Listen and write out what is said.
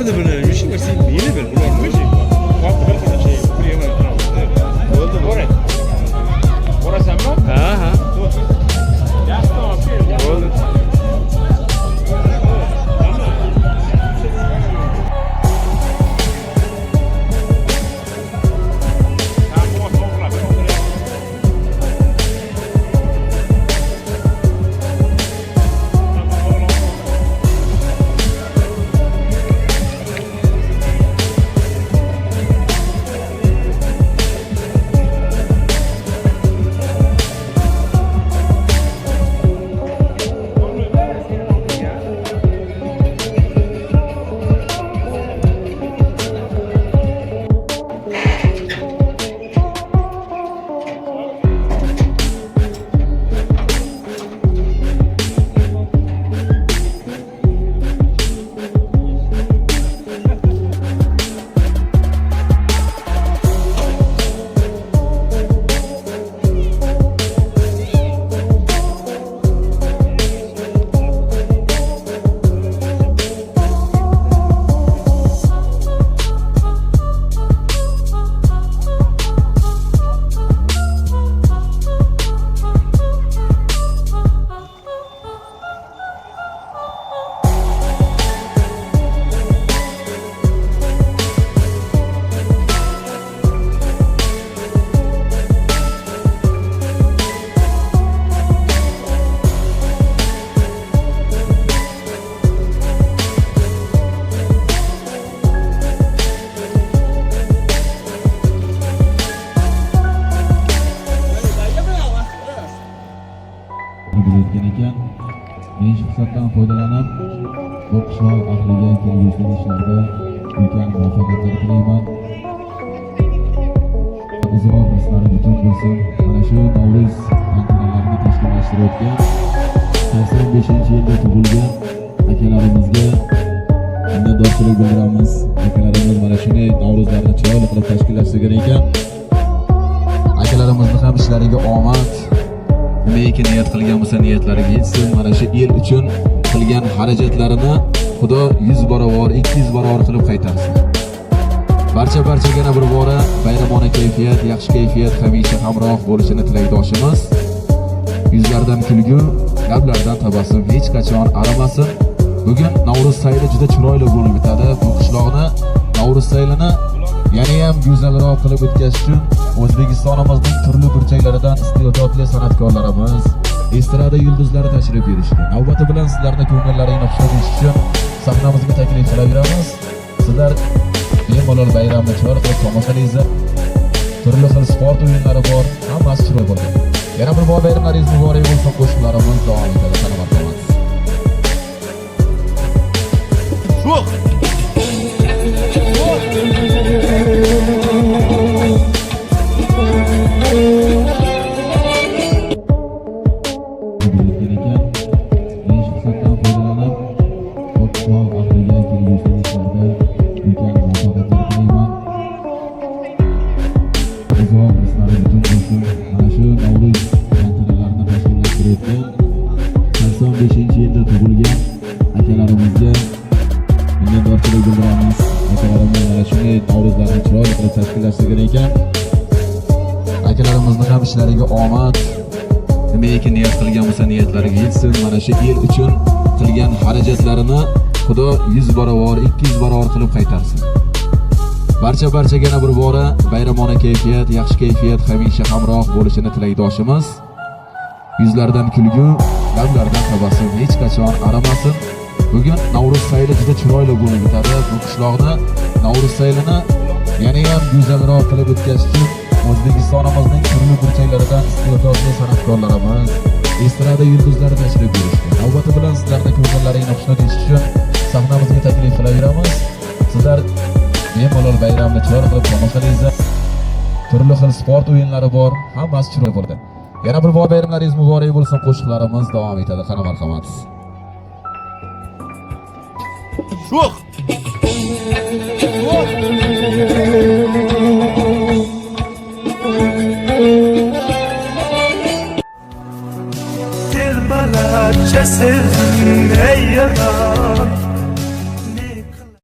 Nerede böyle bir şey var? Sen yeni bir bulan bir şey var. Vakti bir kadar şey. Buraya var. Oldu mu? Orası sen mi? Ha. Oldu. Bilayotgan ekan. Men shu fursatdan foydalanib, bu qishloq ahliga kelgusi ishlarda ulkan muvaffaqiyatlar tilayman. Uzoq mislari butun bo'lsin. Mana shu Navro'z tantanalarini tashkillashtirayotgan 85-yilda tug'ilgan akalarimizga minnatdorchilik bildiramiz. Akalarimiz mana shunday Navro'zlarni chiroyli qilib tashkillashtirgan ekan. Akalarimizni ham ishlariga omad. Nimaiki niyat qilgan bo'lsa niyatlariga yetsin. Mana shu el uchun qilgan xarajatlarini Xudo 100 barobar, 200 barobar qilib qaytarsin. Barchaga yana bir bora bayramona kayfiyat, yaxshi kayfiyat hamisha hamroh bo'lishini tilakdoshimiz. Yuzlardan kulgu, lablardan tabassum hech qachon arimasin. Bugun Navro'z sayli juda chiroyli bo'lib o'tadi. Bu qishloqni Navro'z saylini yana ham go'zalroq qilib o'tkazish uchun O'zbekistonimizning turli burchaklaridan iste'dodli san'atkorlarimiz, estrada yulduzlari tashrif buyurishdi. Navbati bilan sizlarning ko'ngillaringizni xushnud etish uchun sahnamizga taklif qilaveramiz. Sizlar bemalol bayramni chiroyli qilib tomoshalaysiz. Turli xil sport o'yinlari bor, hammasi chiroyli bo'ldi. Yana bir bor bayramlaringiz muborak bo'lsin. Qo'shiqlarimiz davom etadi. Yilda tug'ilgan akalarimizga minnatdorchilik bildiramiz. Akalarimiz mana shunday Navro'zlarni chiroyli qilib tashkillashtirgan ekan. Akalarimizni ham ishlariga omad. Nimaiki niyat qilgan bo'lsa niyatlariga yetsin. Mana shu el uchun qilgan xarajatlarini Xudo 100 barobar, 200 barobar qilib qaytarsin. Barchaga yana bir bora bayramona kayfiyat, yaxshi kayfiyat hamisha hamroh bo'lishini tilakdoshimiz. Yuzlardan kulgu, lablardan tabassum hech qachon arimasin. Bugun Navro'z sayli juda chiroyli bo'lib o'tadi. Bu qishloqni Navro'z saylini yana ham go'zalroq qilib o'tkazish uchun O'zbekistonimizning turli burchaklaridan iste'dodli san'atkorlarimiz, estrada yulduzlari tashrif buyurishdi. Navbati bilan sizlarning ko'ngillaringizni xushnud etish uchun sahnamizga taklif qilaveramiz. Sizlar bemalol bayramni chiroyli qilib tomoshalaysiz. Turli xil sport o'yinlari bor, hammasi chiroyli bo'ldi. Yana bir bor bayramlaringiz muborak bo'lsin. Qo'shiqlarimiz davom etadi. Qani marhamat. Sho'x